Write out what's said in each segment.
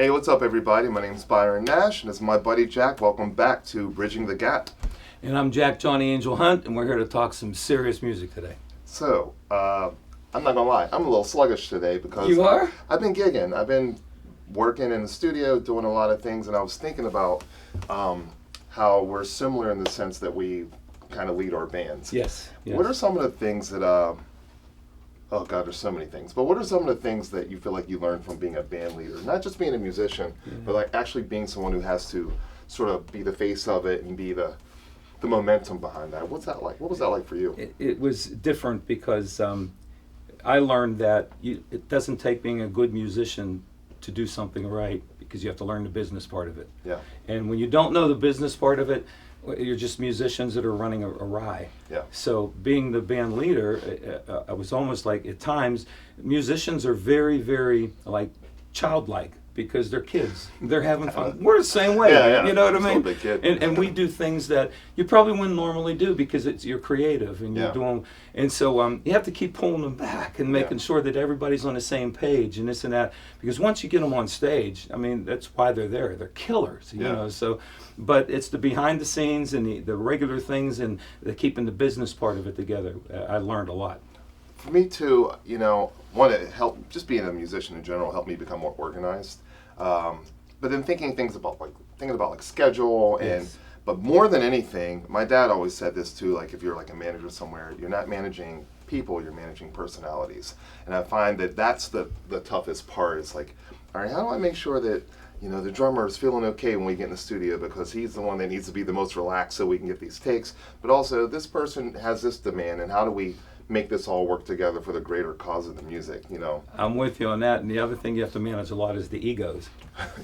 Hey, what's up, everybody? My name's Byron Nash, and this is my buddy Jack. Welcome back to Bridging the Gap. And I'm Jack Johnny Angel Hunt, and we're here to talk some serious music today. So, I'm not gonna lie, I'm a little sluggish today because You are? I've been gigging. I've been working in the studio, doing a lot of things, and I was thinking about how we're similar in the sense that we kind of lead our bands. Yes. What are some of the things that, oh God, there's so many things, but what are some of the things that you feel like you learned from being a band leader? Not just being a musician, but like actually being someone who has to sort of be the face of it and be the momentum behind that. What's that like? What was that like for you? It was different because I learned that it doesn't take being a good musician to do something right, because you have to learn the business part of it. Yeah. And when you don't know the business part of it, you're just musicians that are running awry. Yeah. So being the band leader, I was almost like, at times, musicians are very, very like childlike because they're kids. They're having fun. We're the same way. Yeah. You know what I Still a mean? big kid. And we do things that you probably wouldn't normally do because you're creative and you're doing. And so you have to keep pulling them back and making sure that everybody's on the same page and this and that. Because once you get them on stage, I mean, that's why they're there. They're killers, you know. So, but it's the behind the scenes and the regular things and the keeping the business part of it together. I learned a lot. For me too, you know, one, it helped, just being a musician in general helped me become more organized. But then thinking about schedule and, but more than anything, my dad always said this too, like if you're like a manager somewhere, you're not managing people, you're managing personalities. And I find that that's the toughest part. It's like, all right, how do I make sure that, you know, the drummer is feeling okay when we get in the studio, because he's the one that needs to be the most relaxed so we can get these takes. But also, this person has this demand, and how do we make this all work together for the greater cause of the music, you know? I'm with you on that. And the other thing you have to manage a lot is the egos.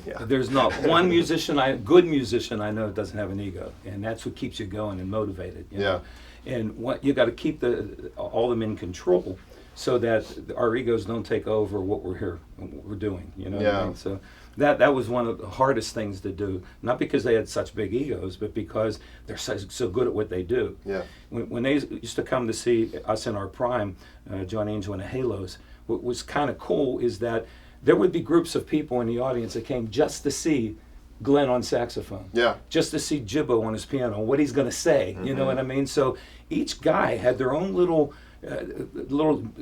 Yeah. There's not one good musician I know doesn't have an ego, and that's what keeps you going and motivated. You know? And what you got to keep all them in control, so that our egos don't take over what we're doing. You know what I mean? So that was one of the hardest things to do. Not because they had such big egos, but because they're so good at what they do. Yeah. When they used to come to see us in our prime, John Angel and the Halos, what was kind of cool is that there would be groups of people in the audience that came just to see Glenn on saxophone. Yeah. Just to see Jibbo on his piano, what he's going to say. You know what I mean? So each guy had their own little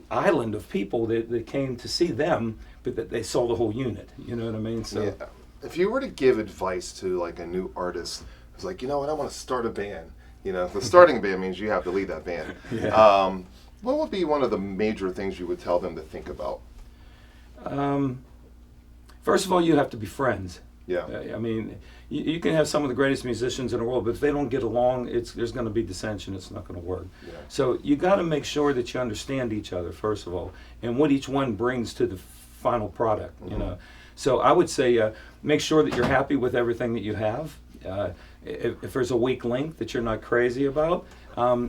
island of people that came to see them, but that they saw the whole unit. You know what I mean? So if you were to give advice to like a new artist who's like, you know what, I want to start a band. You know, the starting a band means you have to lead that band. What would be one of the major things you would tell them to think about? First of all, you have to be friends. Yeah. I mean, you can have some of the greatest musicians in the world, but if they don't get along, there's going to be dissension. It's not going to work. Yeah. So you got to make sure that you understand each other, first of all, and what each one brings to the final product. You know. So I would say make sure that you're happy with everything that you have. If there's a weak link that you're not crazy about,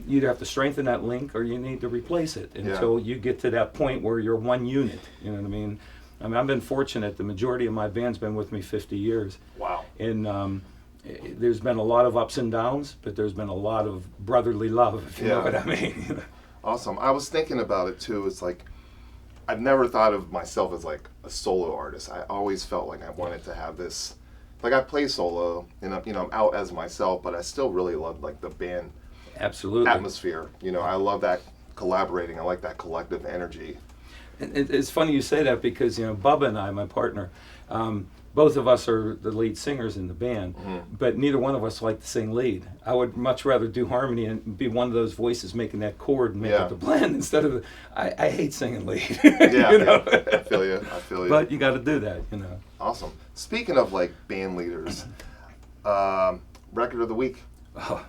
you'd have to strengthen that link, or you need to replace it until you get to that point where you're one unit. You know what I mean? I've been fortunate. The majority of my band's been with me 50 years. Wow. And there's been a lot of ups and downs, but there's been a lot of brotherly love, if you know what I mean. Awesome. I was thinking about it too. It's like, I've never thought of myself as like a solo artist. I always felt like I wanted to have this, like I play solo, and I'm out as myself, but I still really love like the band atmosphere. You know, I love that collaborating. I like that collective energy. It's funny you say that, because Bubba and I, my partner, both of us are the lead singers in the band, but neither one of us like to sing lead. I would much rather do harmony and be one of those voices making that chord and make it the blend instead of I hate singing lead. I feel you. But you got to do that, you know. Awesome. Speaking of like band leaders, record of the week. Oh.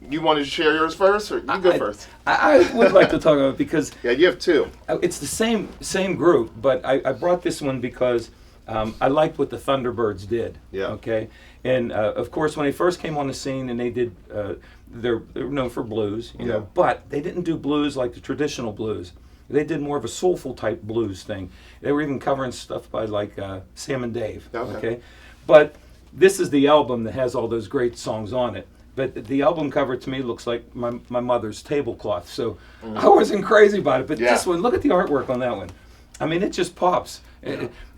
You want to share yours first, or you go first? I would like to talk about it because you have two. It's the same group, but I brought this one because I liked what the Thunderbirds did. Yeah. Okay. And of course, when they first came on the scene, and they did, they're known for blues, you know, but they didn't do blues like the traditional blues. They did more of a soulful type blues thing. They were even covering stuff by like Sam and Dave. Okay. But this is the album that has all those great songs on it. But the album cover to me looks like my mother's tablecloth, so I wasn't crazy about it. But this one, look at the artwork on that one. I mean, it just pops.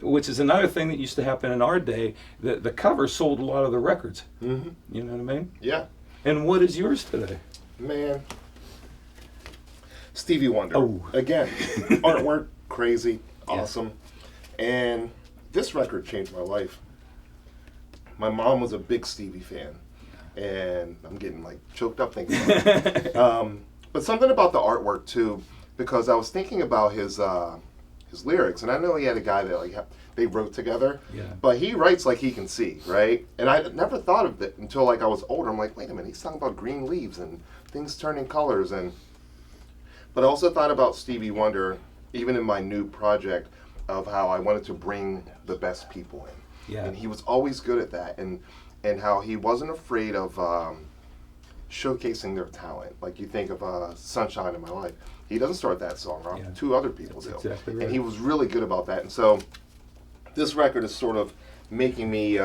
which is another thing that used to happen in our day. The cover sold a lot of the records. Mm-hmm. You know what I mean? Yeah. And what is yours today? Man. Stevie Wonder. Oh. Again, artwork, crazy, awesome. And this record changed my life. My mom was a big Stevie fan. And I'm getting like choked up thinking about it. But something about the artwork too, because I was thinking about his lyrics, and I know he had a guy that like they wrote together, but he writes like he can see, right? And I never thought of it until like I was older. I'm like, wait a minute, he's talking about green leaves and things turning colors, but I also thought about Stevie Wonder, even in my new project, of how I wanted to bring the best people in, and he was always good at that, and how he wasn't afraid of showcasing their talent. Like you think of Sunshine in My Life. He doesn't start that song off. Two other people do. Exactly right. And he was really good about that. And so this record is sort of making me,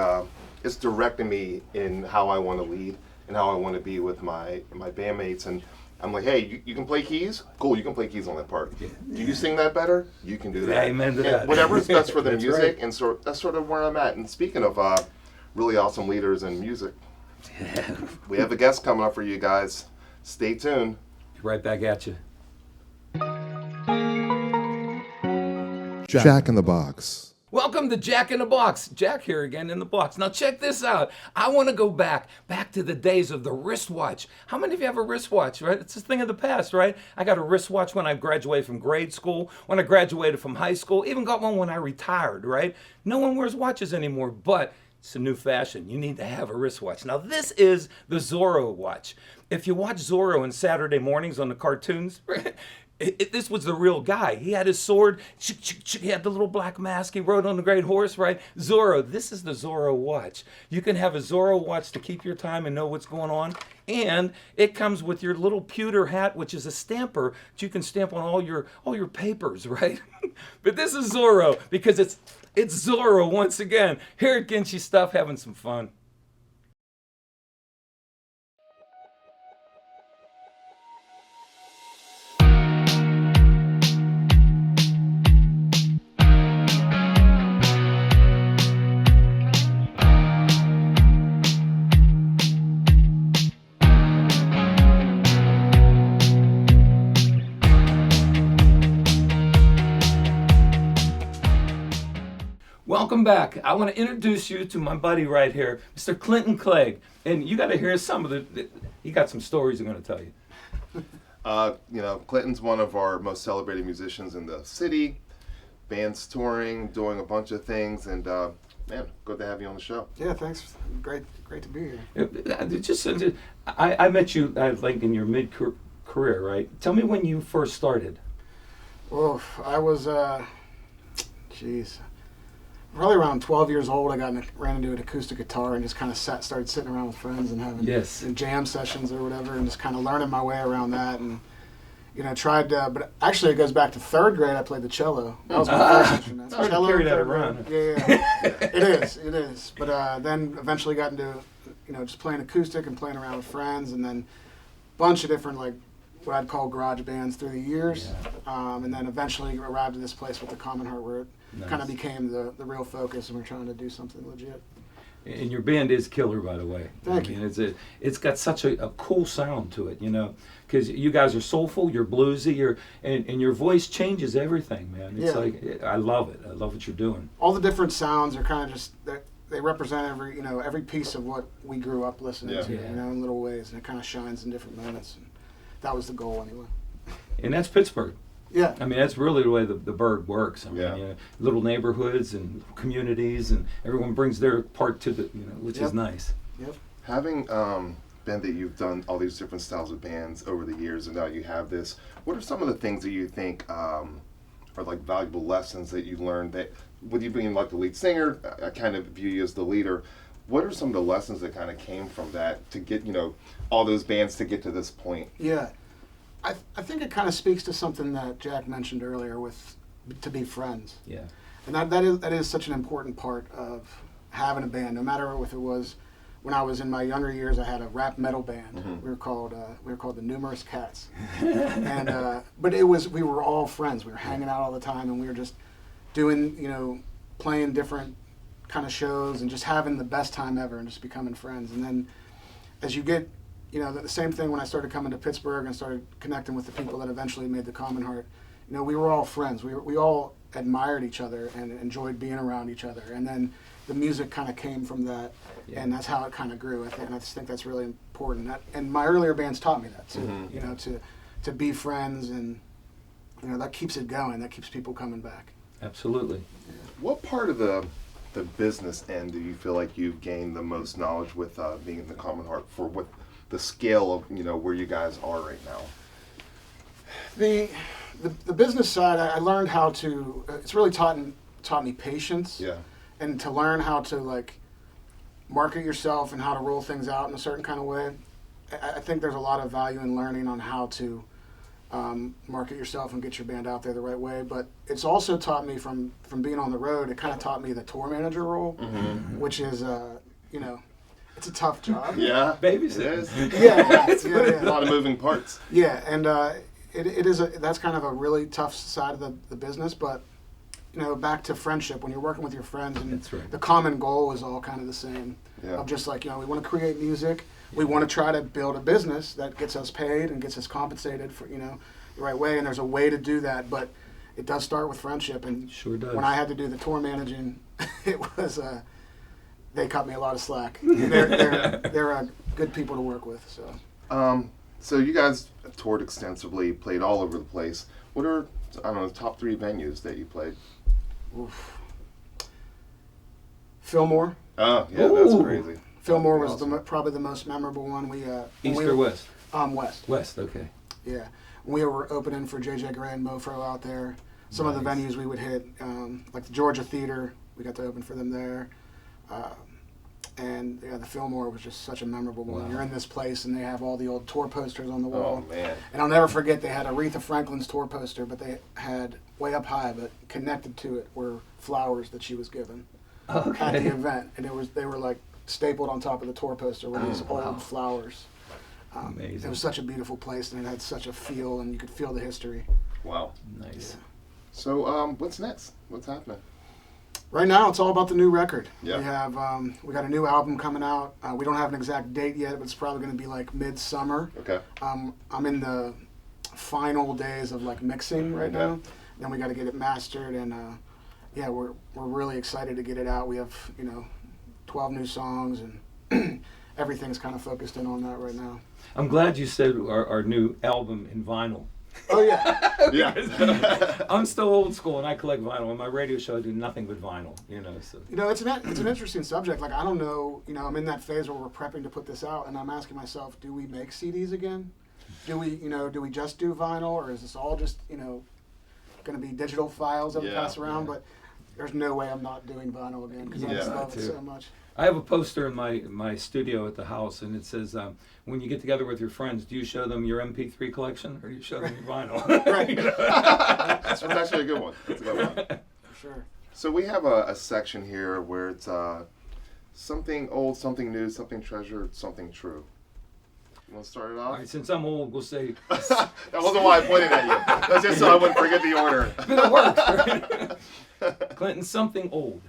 it's directing me in how I want to lead and how I want to be with my bandmates. And I'm like, hey, you can play keys? Cool, you can play keys on that part. Do you sing that better? You can do that. Amen to that. Whatever's best for the That's music. right. And so that's sort of where I'm at. And speaking of really awesome leaders in music, we have a guest coming up for you guys. Stay tuned. Be right back at you. Jack in the Box. Welcome to Jack in the Box. Jack here again in the box. Now check this out. I want to go back to the days of the wristwatch. How many of you have a wristwatch, right? It's a thing of the past, right? I got a wristwatch when I graduated from grade school, when I graduated from high school, even got one when I retired, right? No one wears watches anymore, but it's a new fashion. You need to have a wristwatch. Now this is the Zorro watch. If you watch Zorro on Saturday mornings on the cartoons, this was the real guy. He had his sword, he had the little black mask, he rode on the great horse, right? Zorro, this is the Zorro watch. You can have a Zorro watch to keep your time and know what's going on. And it comes with your little pewter hat, which is a stamper that you can stamp on all your papers, right? But this is Zorro because it's Zorro once again. Here at Ginchy Stuff, having some fun. Welcome back. I want to introduce you to my buddy right here, Mr. Clinton Clegg. And you got to hear some of he got some stories I'm going to tell you. Clinton's one of our most celebrated musicians in the city. Band's touring, doing a bunch of things, and man, good to have you on the show. Yeah, thanks. Great to be here. I met you like in your mid-career, right? Tell me when you first started. Well, I was, probably around 12 years old. I ran into an acoustic guitar and just kind of started sitting around with friends and having jam sessions or whatever, and just kind of learning my way around that. And tried, but actually it goes back to third grade. I played the cello. That was my first instrument. Cello, carry that around. Yeah. It is. But then eventually got into, just playing acoustic and playing around with friends, and then a bunch of different what I'd call garage bands through the years, and then eventually arrived at this place with the Commonheart where it kind of became the real focus, and we're trying to do something legit. And your band is killer, by the way. Thank you. It's got such a cool sound to it, because you guys are soulful, you're bluesy, and your voice changes everything, man. It's I love it. I love what you're doing. All the different sounds are kind of just they represent every piece of what we grew up listening to, in little ways, and it kind of shines in different moments. And that was the goal, anyway. And that's Pittsburgh. Yeah. I mean, that's really the way the Burgh works. I mean, little neighborhoods and communities, and everyone brings their part to which is nice. Yep. Having been that you've done all these different styles of bands over the years, and now you have this, what are some of the things that you think are like valuable lessons that you learned that, with you being like the lead singer, I kind of view you as the leader, what are some of the lessons that kind of came from that to get, all those bands to get to this point? Yeah. I think it kind of speaks to something that Jack mentioned earlier to be friends. Yeah. And that is such an important part of having a band. No matter if it was when I was in my younger years, I had a rap metal band. Mm-hmm. We were called the Numerous Cats. And but we were all friends. We were hanging out all the time, and we were just doing, playing different kind of shows and just having the best time ever and just becoming friends. And then as you get, the same thing when I started coming to Pittsburgh and started connecting with the people that eventually made the Commonheart, we were all friends. We all admired each other and enjoyed being around each other. And then the music kind of came from that, and that's how it kind of grew. And I just think that's really important. And my earlier bands taught me that too, to be friends, and that keeps it going. That keeps people coming back. Absolutely. What part of the business end do you feel like you've gained the most knowledge with being in the Commonheart for what the scale of where you guys are right now? The business side, I learned how to. It's really taught me patience. Yeah. And to learn how to market yourself and how to roll things out in a certain kind of way. I think there's a lot of value in learning on how to market yourself and get your band out there the right way. But it's also taught me from being on the road. It kind of taught me the tour manager role, which is it's a tough job. Yeah, babysit. Yeah, a lot of moving parts. Yeah, and it is that's kind of a really tough side of the business, but. Back to friendship, when you're working with your friends, and That's right. the common goal is all kind of the same. Yeah. Of just we want to create music, we want to try to build a business that gets us paid and gets us compensated for the right way, and there's a way to do that, but it does start with friendship. And sure does. When I had to do the tour managing, it was they cut me a lot of slack. They're good people to work with. So you guys toured extensively, played all over the place. What are the top 3 venues that you played? Oof. Fillmore. Oh, yeah, that's crazy. Fillmore was awesome. Probably the most memorable one. East or West? West. West, okay. Yeah. We were opening for J.J. Gray and Mofro out there. Some of the venues we would hit, like the Georgia Theater, we got to open for them there. And the Fillmore was just such a memorable one. Wow. You're in this place, and they have all the old tour posters on the wall. Oh, man. And I'll never forget, they had Aretha Franklin's tour poster, but they had way up high, but connected to it were flowers that she was given at the event. And they were stapled on top of the tour poster with these old flowers. Amazing. It was such a beautiful place, and it had such a feel, and you could feel the history. Wow. Nice. Yeah. So what's next? What's happening? Right now, it's all about the new record. Yeah. We got a new album coming out. We don't have an exact date yet, but it's probably going to be midsummer. Okay. I'm in the final days of mixing right now. Then we got to get it mastered, and we're really excited to get it out. We have 12 new songs, and everything's kind of focused in on that right now. I'm glad you said our new album in vinyl. Oh yeah. Yeah. I'm still old school, and I collect vinyl. On my radio show, I do nothing but vinyl. So. It's an interesting subject. I don't know. I'm in that phase where we're prepping to put this out, and I'm asking myself, do we make CDs again? Do we just do vinyl, or is this all just going to be digital files that we pass around? But there's no way I'm not doing vinyl again because I just love it so much. I have a poster in my studio at the house, and it says, when you get together with your friends, do you show them your MP3 collection, or do you show them your vinyl? Right. That's actually a good one. That's a good one. For sure. So we have a section here where it's something old, something new, something treasured, something true. You want to start it off? All right, since I'm old, we'll say... That wasn't why I pointed at you. That's just so I wouldn't forget the order. It works. Clinton, something old.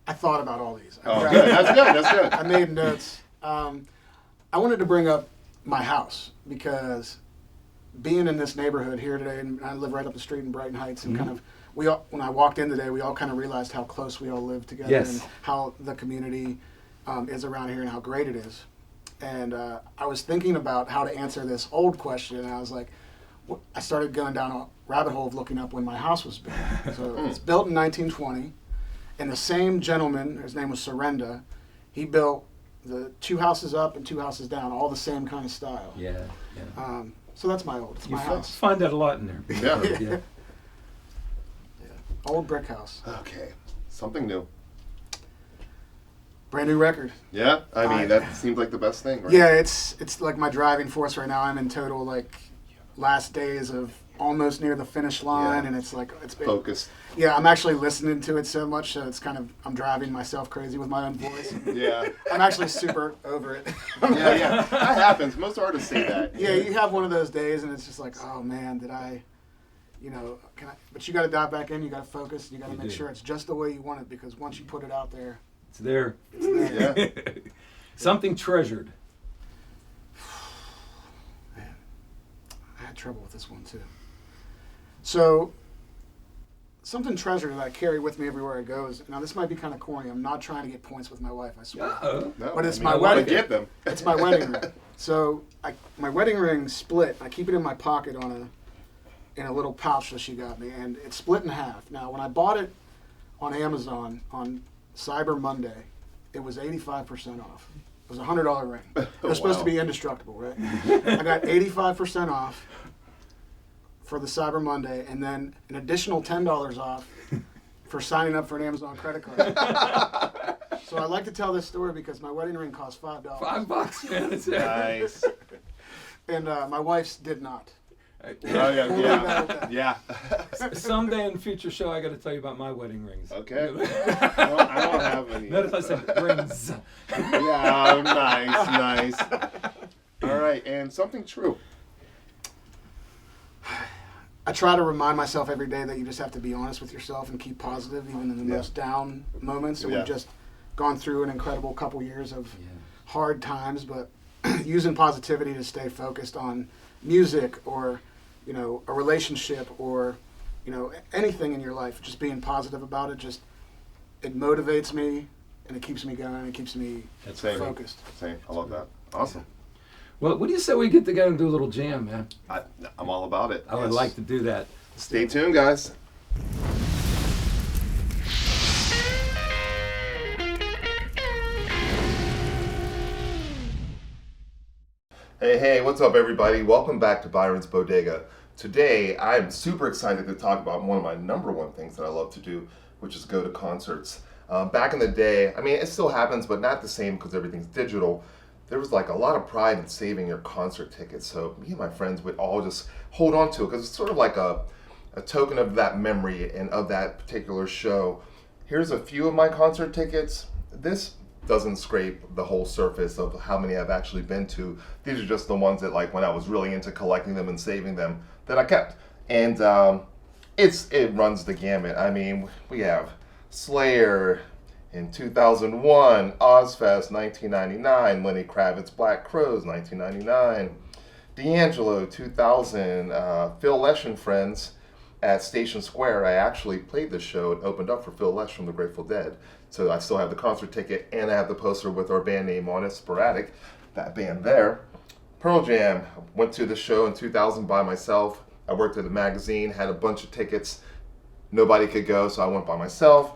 I thought about all these. Oh, good. That's good. That's good. I made notes. I wanted to bring up my house because being in this neighborhood here today, and I live right up the street in Brighton Heights, and kind of when I walked in today, we all kind of realized how close we all live together and how the community is around here and how great it is. And I was thinking about how to answer this old question, and I was like, I started going down a rabbit hole of looking up when my house was built. So it's built in 1920. And the same gentleman, his name was Sorenda, he built the 2 houses up and 2 houses down, all the same kind of style. Yeah. So that's my old. It's my house. Find that a lot in there. Yeah. Old brick house. Okay. Something new. Brand new record. Yeah. I mean, that seems like the best thing, right? Yeah, it's like my driving force right now. I'm in total last days of almost near the finish line, and it's been focused. Yeah, I'm actually listening to it so much, so it's kind of, I'm driving myself crazy with my own voice. Yeah. I'm actually super over it. Yeah. That happens. Most artists say that. Yeah, you have one of those days, and it's just like, oh man, did I you know, but you got to dive back in. You got to focus. You got to You make do. sure it's just the way you want it, because once you put it out there, It's there. it's there. Yeah. Something treasured. Man, I had trouble with this one too. So, something treasured that I carry with me everywhere I go is, now this might be kind of corny. I'm not trying to get points with my wife, I swear. Uh-oh. No, But it's I mean, my I wanna wedding. get them. It's my wedding ring. So my wedding ring split. I keep it in my pocket in a little pouch that she got me, and it's split in half. Now, when I bought it on Amazon on Cyber Monday, it was 85% off. It was a $100 ring. It was supposed to Wow. be indestructible, right? I got 85% off for the Cyber Monday, and then an additional $10 off for signing up for an Amazon credit card. So I like to tell this story because my wedding ring cost $5. $5, man. It's Nice. And my wife's did not. Oh, yeah, We'll leave that at yeah. that. Yeah. Someday in the future show, I got to tell you about my wedding rings. Okay. I don't have any. Notice I said rings. Yeah, nice. All right, and something true. I try to remind myself every day that you just have to be honest with yourself and keep positive, even in the Yeah. most down moments. And Yeah. we've just gone through an incredible couple years of Yeah. hard times, but using positivity to stay focused on music or, you know, a relationship or, you know, anything in your life. Just being positive about it, it motivates me and it keeps me going. It keeps me That's Same. focused. Same. I love that. Awesome. Well, what do you say we get together and do a little jam, man? I'm all about it. I would Yes. like to do that. Stay tuned, guys. Hey, what's up, everybody? Welcome back to Byron's Bodega. Today, I'm super excited to talk about one of my number one things that I love to do, which is go to concerts. Back in the day, I mean, it still happens, but not the same because everything's digital. There was like a lot of pride in saving your concert tickets, so me and my friends would all just hold on to it because it's sort of like a token of that memory and of that particular show. Here's a few of my concert tickets. This doesn't scrape the whole surface of how many I've actually been to. These are just the ones that, like, when I was really into collecting them and saving them, that I kept. And it runs the gamut. I mean, we have Slayer in 2001, Ozfest 1999, Lenny Kravitz, Black Crowes 1999, D'Angelo 2000, Phil Lesh and Friends at Station Square. I actually played the show and opened up for Phil Lesh from the Grateful Dead. So I still have the concert ticket and I have the poster with our band name on it, Sporadic, that band there. Pearl Jam, went to the show in 2000 by myself. I worked at a magazine, had a bunch of tickets. Nobody could go, so I went by myself.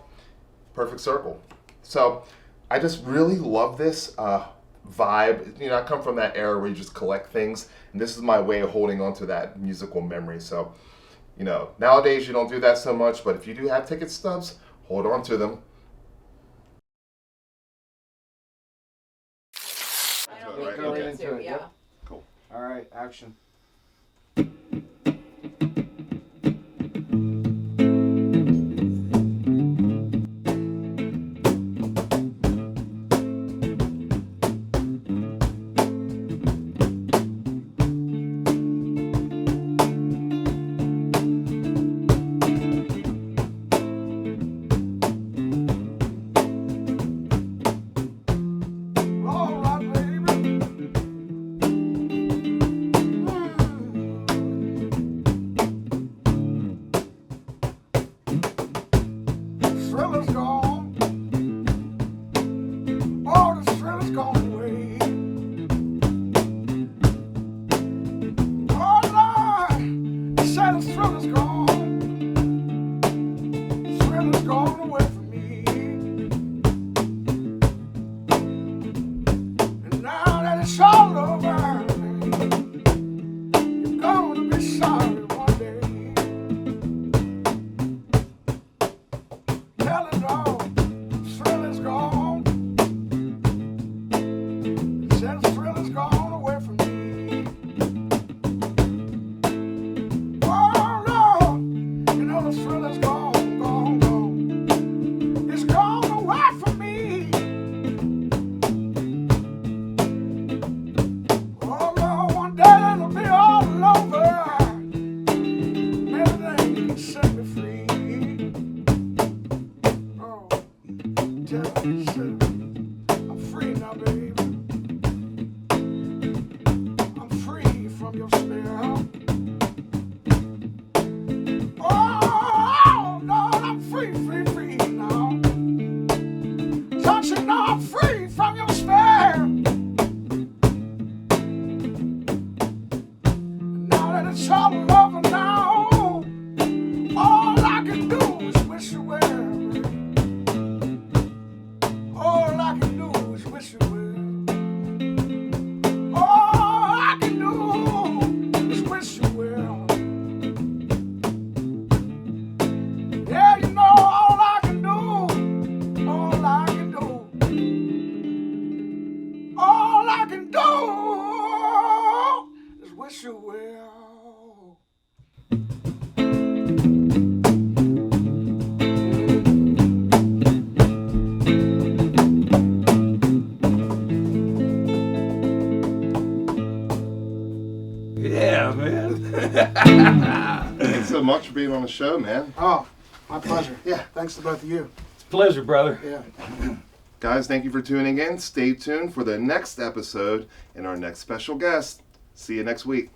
Perfect circle. So I just really love this vibe. You know, I come from that era where you just collect things, and this is my way of holding on to that musical memory. So, you know, nowadays you don't do that so much, but if you do have ticket stubs, hold on to them. I don't Right, think okay. we need to, yeah. Cool. All right, action. All right, baby. Thriller's gone. All the thriller's gone away. Oh Lord, the said the thriller's gone. The thriller's gone away from me. And now that it's all over, you're gonna be sorry one day. Tell it all, the thrill is gone. Said the thrill is gone away from me. Oh Lord, you know the thrill is gone, gone, gone. It's gone away from me. Oh Lord, one day it'll be all over. Maybe free, free, free now. Don't you know I'm free from your spell? Now that it's all over now, all I can do is wish you well. All I can do is wish you well. All I can do is wish you well. Yeah, you know all I can do, all I can do, all I can do is wish you well. Yeah, man. Thanks so much for being on the show, man. Oh, my pleasure. Yeah. Thanks to both of you. It's a pleasure, brother. Yeah. Guys, thank you for tuning in. Stay tuned for the next episode and our next special guest. See you next week.